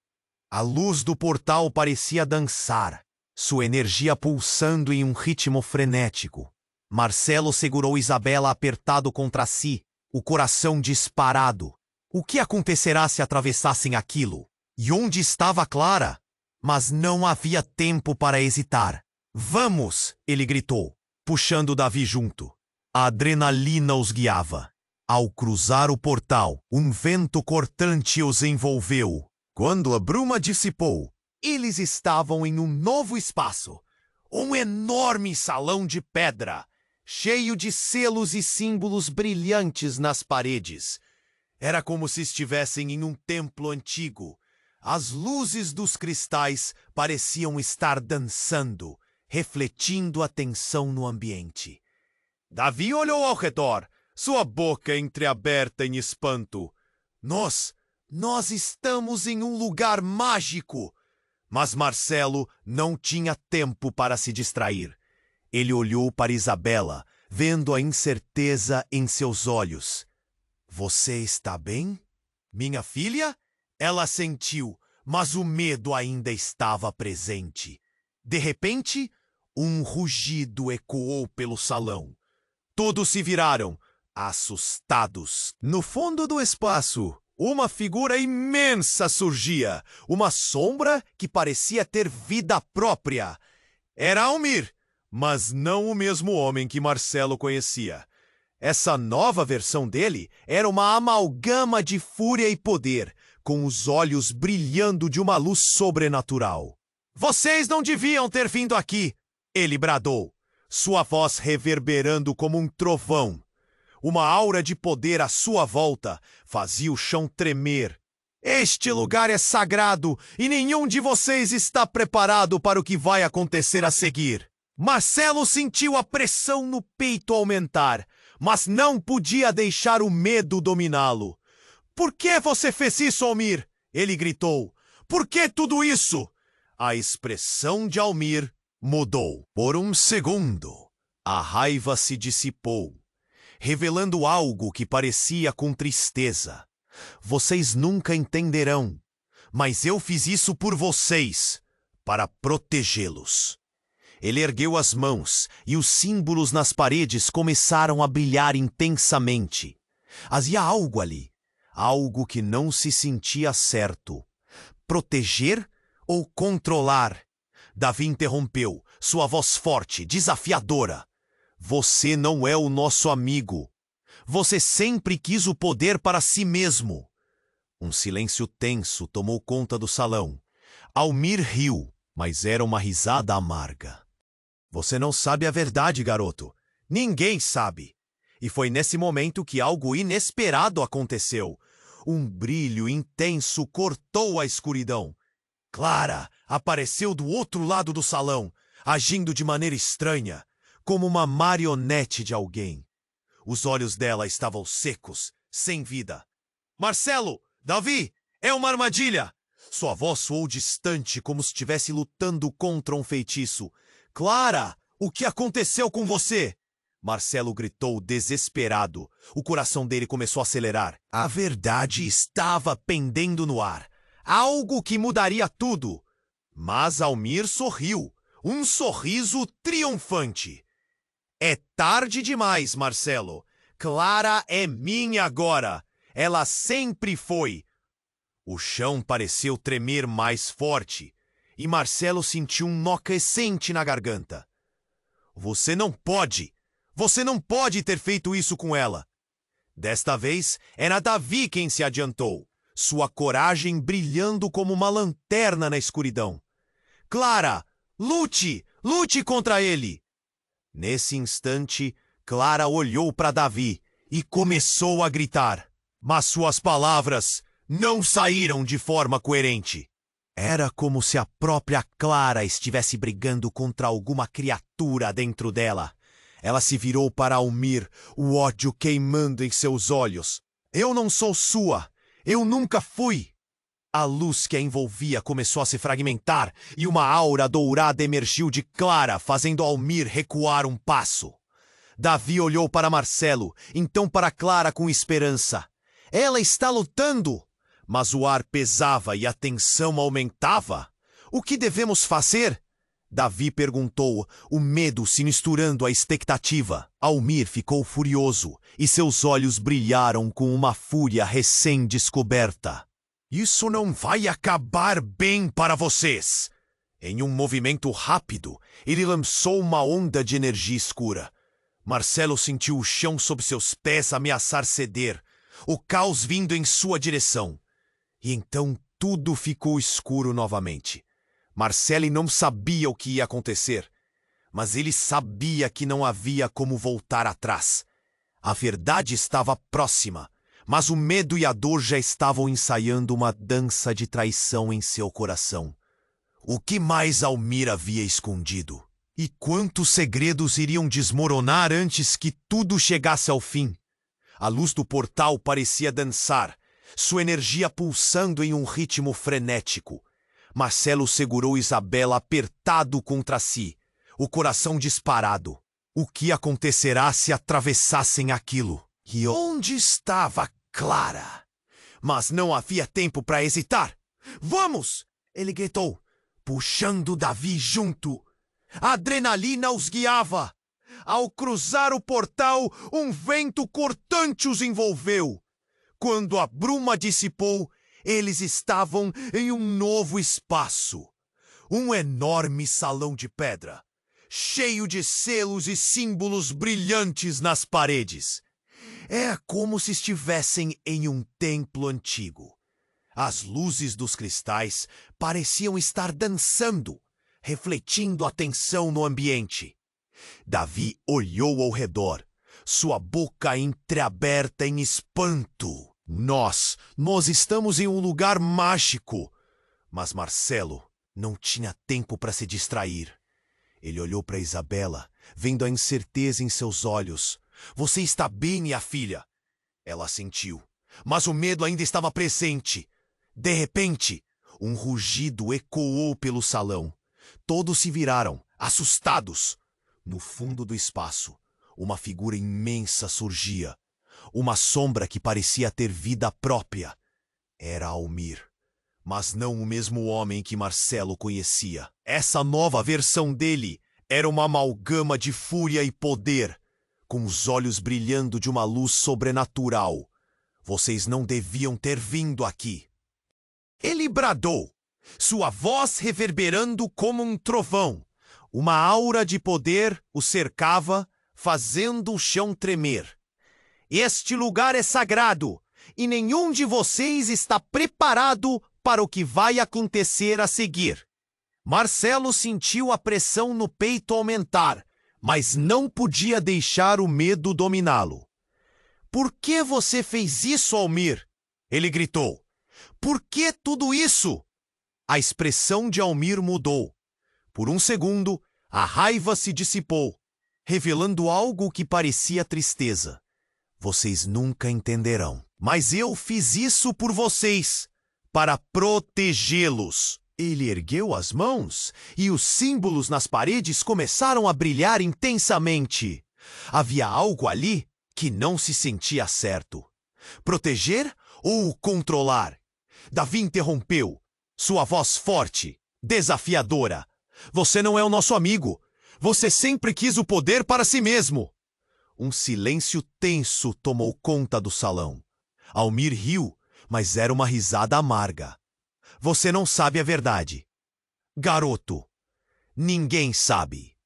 A luz do portal parecia dançar, sua energia pulsando em um ritmo frenético. Marcelo segurou Isabela apertado contra si, o coração disparado. O que acontecerá se atravessassem aquilo? E onde estava Clara? Mas não havia tempo para hesitar. "Vamos!" ele gritou, puxando Davi junto. A adrenalina os guiava. Ao cruzar o portal, um vento cortante os envolveu. Quando a bruma dissipou, eles estavam em um novo espaço. Um enorme salão de pedra, cheio de selos e símbolos brilhantes nas paredes. Era como se estivessem em um templo antigo. As luzes dos cristais pareciam estar dançando, refletindo a tensão no ambiente. Davi olhou ao redor, sua boca entreaberta em espanto. Nós estamos em um lugar mágico! Mas Marcelo não tinha tempo para se distrair. Ele olhou para Isabela, vendo a incerteza em seus olhos. "Você está bem, minha filha?" Ela sentiu, mas o medo ainda estava presente. De repente, um rugido ecoou pelo salão. Todos se viraram, assustados. No fundo do espaço, uma figura imensa surgia, uma sombra que parecia ter vida própria. Era Almir, mas não o mesmo homem que Marcelo conhecia. Essa nova versão dele era uma amalgama de fúria e poder, com os olhos brilhando de uma luz sobrenatural. "Vocês não deviam ter vindo aqui!" ele bradou, sua voz reverberando como um trovão. Uma aura de poder à sua volta fazia o chão tremer. "Este lugar é sagrado e nenhum de vocês está preparado para o que vai acontecer a seguir." Marcelo sentiu a pressão no peito aumentar, mas não podia deixar o medo dominá-lo. "Por que você fez isso, Almir?" ele gritou. "Por que tudo isso?" A expressão de Almir mudou. Por um segundo, a raiva se dissipou, revelando algo que parecia com tristeza. "Vocês nunca entenderão, mas eu fiz isso por vocês, para protegê-los." Ele ergueu as mãos e os símbolos nas paredes começaram a brilhar intensamente. Havia algo ali, algo que não se sentia certo. Proteger ou controlar? Davi interrompeu, sua voz forte, desafiadora. "Você não é o nosso amigo. Você sempre quis o poder para si mesmo." Um silêncio tenso tomou conta do salão. Almir riu, mas era uma risada amarga. "Você não sabe a verdade, garoto. Ninguém sabe." E foi nesse momento que algo inesperado aconteceu. Um brilho intenso cortou a escuridão. Clara apareceu do outro lado do salão, agindo de maneira estranha, como uma marionete de alguém. Os olhos dela estavam secos, sem vida. "Marcelo! Davi! É uma armadilha!" Sua voz soou distante, como se estivesse lutando contra um feitiço. "Clara! O que aconteceu com você?" Marcelo gritou desesperado. O coração dele começou a acelerar. A verdade estava pendendo no ar. Algo que mudaria tudo. Mas Almir sorriu. Um sorriso triunfante. "É tarde demais, Marcelo. Clara é minha agora. Ela sempre foi." O chão pareceu tremer mais forte, e Marcelo sentiu um nó crescente na garganta. Você não pode ter feito isso com ela." Desta vez, era Davi quem se adiantou. sua coragem brilhando como uma lanterna na escuridão. Clara, lute! Lute contra ele! Nesse instante, Clara olhou para Davi e começou a gritar, mas suas palavras não saíram de forma coerente. Era como se a própria Clara estivesse brigando contra alguma criatura dentro dela. Ela se virou para Almir, o ódio queimando em seus olhos. Eu não sou sua! Eu nunca fui! A luz que a envolvia começou a se fragmentar e uma aura dourada emergiu de Clara, fazendo Almir recuar um passo. Davi olhou para Marcelo, então para Clara com esperança. Ela está lutando! Mas o ar pesava e a tensão aumentava. O que devemos fazer? Davi perguntou, o medo se misturando à expectativa. Almir ficou furioso e seus olhos brilharam com uma fúria recém-descoberta. Isso não vai acabar bem para vocês! Em um movimento rápido, ele lançou uma onda de energia escura. Marcelo sentiu o chão sob seus pés ameaçar ceder, o caos vindo em sua direção. E então tudo ficou escuro novamente. Marcelo não sabia o que ia acontecer, mas ele sabia que não havia como voltar atrás. A verdade estava próxima, mas o medo e a dor já estavam ensaiando uma dança de traição em seu coração. O que mais Almir havia escondido? E quantos segredos iriam desmoronar antes que tudo chegasse ao fim? A luz do portal parecia dançar, sua energia pulsando em um ritmo frenético. Marcelo segurou Isabela apertado contra si, o coração disparado. O que acontecerá se atravessassem aquilo? E onde estava Clara? Mas não havia tempo para hesitar. Vamos! Ele gritou, puxando Davi junto. A adrenalina os guiava. Ao cruzar o portal, um vento cortante os envolveu. Quando a bruma dissipou, eles estavam em um novo espaço. Um enorme salão de pedra, cheio de selos e símbolos brilhantes nas paredes. É como se estivessem em um templo antigo. As luzes dos cristais pareciam estar dançando, refletindo a tensão no ambiente. Davi olhou ao redor, sua boca entreaberta em espanto. Nós estamos em um lugar mágico. Mas Marcelo não tinha tempo para se distrair. Ele olhou para Isabela, vendo a incerteza em seus olhos. Você está bem, minha filha? Ela sentiu, mas o medo ainda estava presente. De repente, um rugido ecoou pelo salão. Todos se viraram, assustados. No fundo do espaço, uma figura imensa surgia. Uma sombra que parecia ter vida própria. Era Almir, mas não o mesmo homem que Marcelo conhecia. Essa nova versão dele era uma amalgama de fúria e poder, com os olhos brilhando de uma luz sobrenatural. Vocês não deviam ter vindo aqui. Ele bradou, sua voz reverberando como um trovão. Uma aura de poder o cercava, fazendo o chão tremer. Este lugar é sagrado, e nenhum de vocês está preparado para o que vai acontecer a seguir. Marcelo sentiu a pressão no peito aumentar, mas não podia deixar o medo dominá-lo. Por que você fez isso, Almir? Ele gritou. Por que tudo isso? A expressão de Almir mudou. Por um segundo, a raiva se dissipou, revelando algo que parecia tristeza. Vocês nunca entenderão. Mas eu fiz isso por vocês, para protegê-los. Ele ergueu as mãos e os símbolos nas paredes começaram a brilhar intensamente. Havia algo ali que não se sentia certo. Proteger ou controlar? Davi interrompeu, sua voz forte, desafiadora. Você não é o nosso amigo. Você sempre quis o poder para si mesmo. Um silêncio tenso tomou conta do salão. Almir riu, mas era uma risada amarga. Você não sabe a verdade. Garoto, ninguém sabe.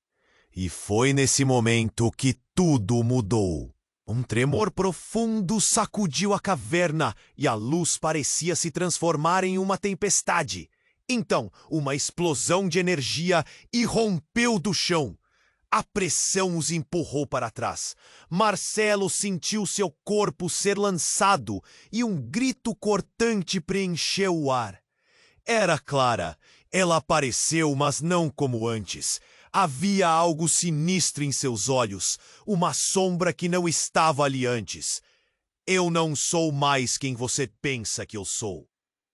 E foi nesse momento que tudo mudou. Um tremor profundo sacudiu a caverna e a luz parecia se transformar em uma tempestade. Então, uma explosão de energia irrompeu do chão. A pressão os empurrou para trás. Marcelo sentiu seu corpo ser lançado e um grito cortante preencheu o ar. Era Clara. Ela apareceu, mas não como antes. Havia algo sinistro em seus olhos, uma sombra que não estava ali antes. Eu não sou mais quem você pensa que eu sou.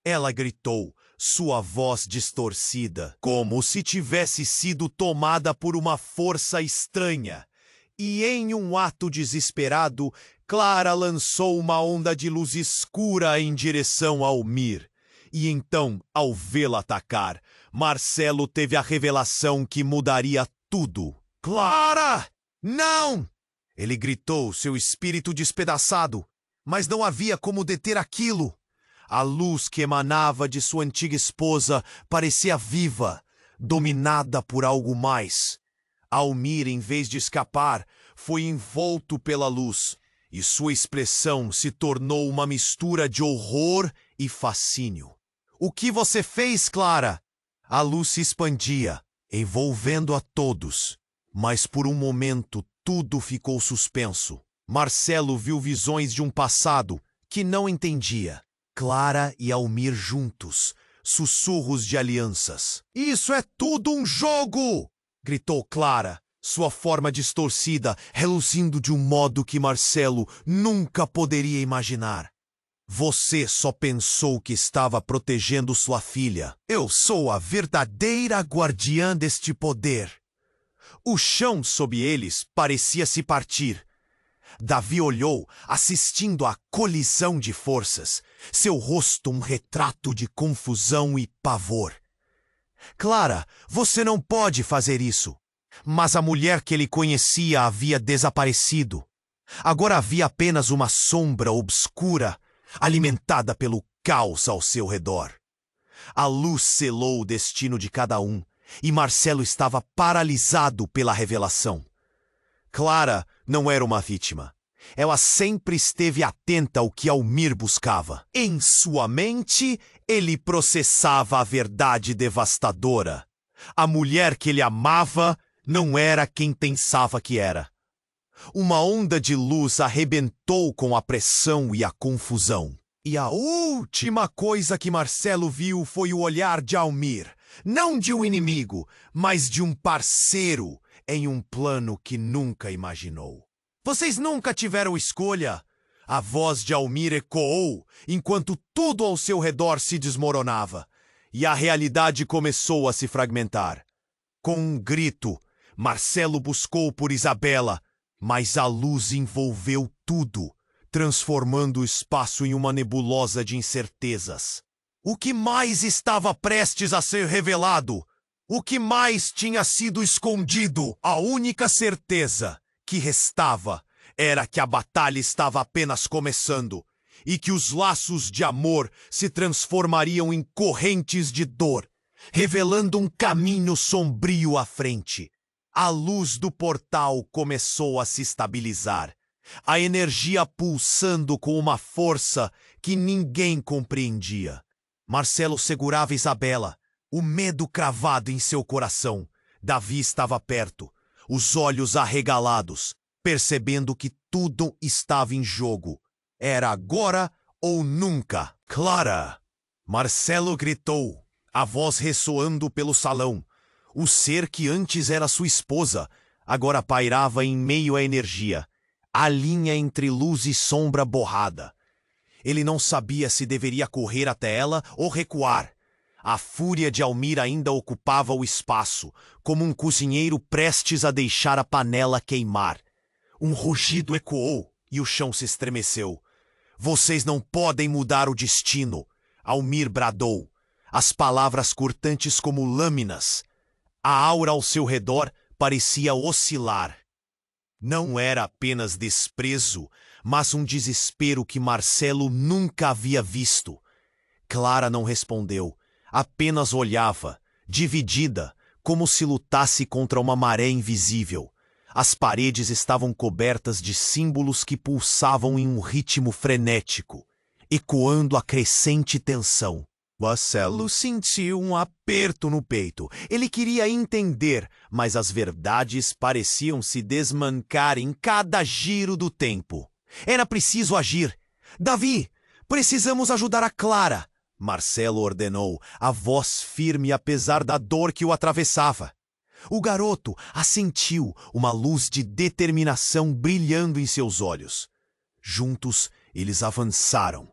Ela gritou, sua voz distorcida, como se tivesse sido tomada por uma força estranha. E em um ato desesperado, Clara lançou uma onda de luz escura em direção a Almir. E então, ao vê-la atacar, Marcelo teve a revelação que mudaria tudo. Clara! Não! Ele gritou, seu espírito despedaçado. Mas não havia como deter aquilo. A luz que emanava de sua antiga esposa parecia viva, dominada por algo mais. Almir, em vez de escapar, foi envolto pela luz, e sua expressão se tornou uma mistura de horror e fascínio. O que você fez, Clara? A luz se expandia, envolvendo a todos. Mas por um momento tudo ficou suspenso. Marcelo viu visões de um passado que não entendia. Clara e Almir juntos, sussurros de alianças. Isso é tudo um jogo! Gritou Clara, sua forma distorcida, reluzindo de um modo que Marcelo nunca poderia imaginar. Você só pensou que estava protegendo sua filha. Eu sou a verdadeira guardiã deste poder. O chão sob eles parecia se partir. Davi olhou, assistindo à colisão de forças, seu rosto um retrato de confusão e pavor. Clara, você não pode fazer isso. Mas a mulher que ele conhecia havia desaparecido. Agora havia apenas uma sombra obscura, alimentada pelo caos ao seu redor. A luz selou o destino de cada um, e Marcelo estava paralisado pela revelação. Clara não era uma vítima. Ela sempre esteve atenta ao que Almir buscava. Em sua mente, ele processava a verdade devastadora. A mulher que ele amava não era quem pensava que era. Uma onda de luz arrebentou com a pressão e a confusão. E a última coisa que Marcelo viu foi o olhar de Almir. Não de um inimigo, mas de um parceiro em um plano que nunca imaginou. Vocês nunca tiveram escolha. A voz de Almir ecoou enquanto tudo ao seu redor se desmoronava. E a realidade começou a se fragmentar. Com um grito, Marcelo buscou por Isabela, mas a luz envolveu tudo, transformando o espaço em uma nebulosa de incertezas. O que mais estava prestes a ser revelado? O que mais tinha sido escondido? A única certeza que restava era que a batalha estava apenas começando e que os laços de amor se transformariam em correntes de dor, revelando um caminho sombrio à frente. A luz do portal começou a se estabilizar, a energia pulsando com uma força que ninguém compreendia. Marcelo segurava Isabela, o medo cravado em seu coração. Davi estava perto, os olhos arregalados, percebendo que tudo estava em jogo. Era agora ou nunca. Clara! Marcelo gritou, a voz ressoando pelo salão. O ser que antes era sua esposa, agora pairava em meio à energia, a linha entre luz e sombra borrada. Ele não sabia se deveria correr até ela ou recuar. A fúria de Almir ainda ocupava o espaço, como um cozinheiro prestes a deixar a panela queimar. Um rugido ecoou e o chão se estremeceu. Vocês não podem mudar o destino, Almir bradou, as palavras cortantes como lâminas. A aura ao seu redor parecia oscilar. Não era apenas desprezo, mas um desespero que Marcelo nunca havia visto. Clara não respondeu, apenas olhava, dividida, como se lutasse contra uma maré invisível. As paredes estavam cobertas de símbolos que pulsavam em um ritmo frenético, ecoando a crescente tensão. Marcelo sentiu um aperto no peito. Ele queria entender, mas as verdades pareciam se desmancar em cada giro do tempo. Era preciso agir. Davi, precisamos ajudar a Clara, Marcelo ordenou, a voz firme apesar da dor que o atravessava. O garoto assentiu, uma luz de determinação brilhando em seus olhos. Juntos, eles avançaram.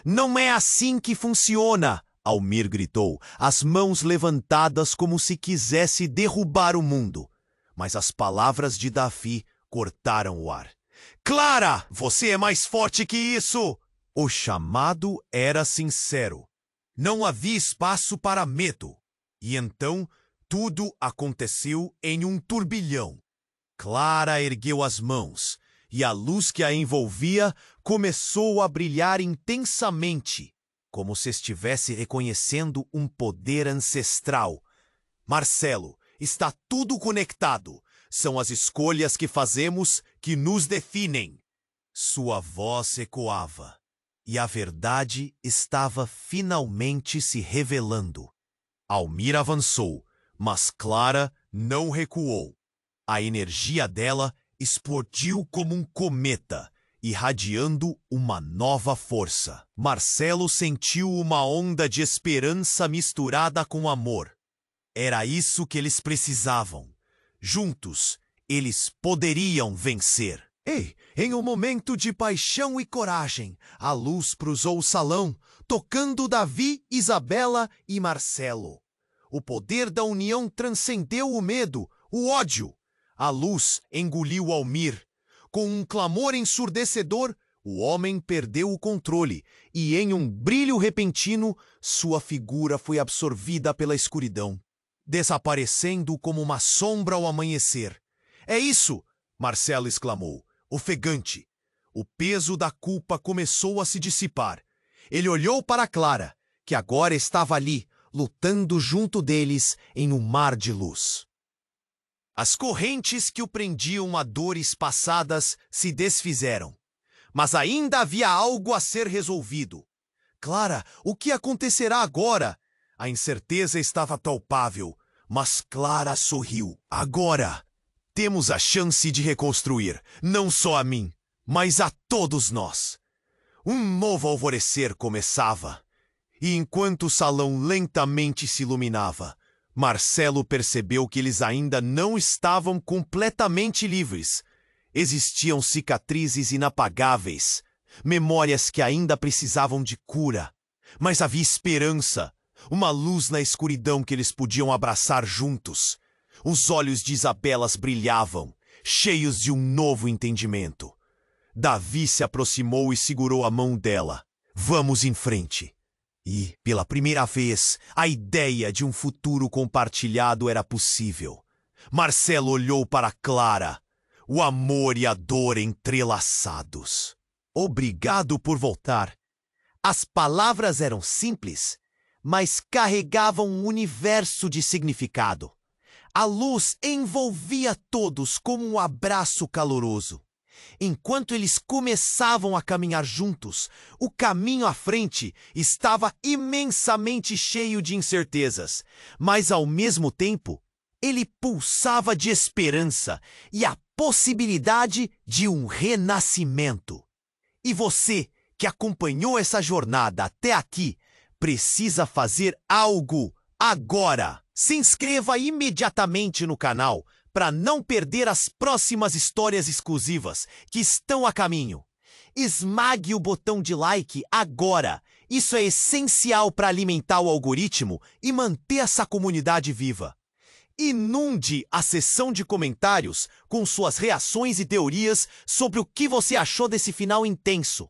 Não é assim que funciona, Almir gritou, as mãos levantadas como se quisesse derrubar o mundo. Mas as palavras de Davi cortaram o ar. Clara, você é mais forte que isso! O chamado era sincero. Não havia espaço para medo. E então, tudo aconteceu em um turbilhão. Clara ergueu as mãos, e a luz que a envolvia começou a brilhar intensamente, como se estivesse reconhecendo um poder ancestral. Marcelo, está tudo conectado. São as escolhas que fazemos que nos definem. Sua voz ecoava, e a verdade estava finalmente se revelando. Almir avançou, mas Clara não recuou. A energia dela explodiu como um cometa, irradiando uma nova força. Marcelo sentiu uma onda de esperança misturada com amor. Era isso que eles precisavam. Juntos, eles poderiam vencer. Ei, em um momento de paixão e coragem, a luz cruzou o salão, tocando Davi, Isabela e Marcelo. O poder da união transcendeu o medo, o ódio. A luz engoliu Almir. Com um clamor ensurdecedor, o homem perdeu o controle e, em um brilho repentino, sua figura foi absorvida pela escuridão, desaparecendo como uma sombra ao amanhecer. É isso! Marcelo exclamou, ofegante. O peso da culpa começou a se dissipar. Ele olhou para Clara, que agora estava ali, lutando junto deles em um mar de luz. As correntes que o prendiam a dores passadas se desfizeram. Mas ainda havia algo a ser resolvido. Clara, o que acontecerá agora? A incerteza estava palpável, mas Clara sorriu. Agora, temos a chance de reconstruir, não só a mim, mas a todos nós. Um novo alvorecer começava. E enquanto o salão lentamente se iluminava, Marcelo percebeu que eles ainda não estavam completamente livres. Existiam cicatrizes inapagáveis, memórias que ainda precisavam de cura. Mas havia esperança, uma luz na escuridão que eles podiam abraçar juntos. Os olhos de Isabela brilhavam, cheios de um novo entendimento. Davi se aproximou e segurou a mão dela. Vamos em frente. E, pela primeira vez, a ideia de um futuro compartilhado era possível. Marcelo olhou para Clara, o amor e a dor entrelaçados. Obrigado por voltar. As palavras eram simples, mas carregavam um universo de significado. A luz envolvia todos como um abraço caloroso. Enquanto eles começavam a caminhar juntos, o caminho à frente estava imensamente cheio de incertezas, mas ao mesmo tempo, ele pulsava de esperança e a possibilidade de um renascimento. E você, que acompanhou essa jornada até aqui, precisa fazer algo agora. Se inscreva imediatamente no canal para não perder as próximas histórias exclusivas que estão a caminho. Esmague o botão de like agora. Isso é essencial para alimentar o algoritmo e manter essa comunidade viva. Inunde a seção de comentários com suas reações e teorias sobre o que você achou desse final intenso.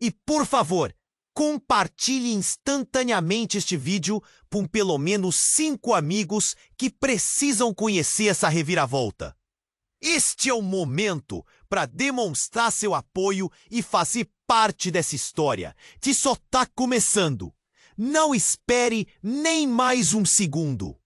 E, por favor, compartilhe instantaneamente este vídeo com pelo menos 5 amigos que precisam conhecer essa reviravolta. Este é o momento para demonstrar seu apoio e fazer parte dessa história, que só está começando. Não espere nem mais um segundo.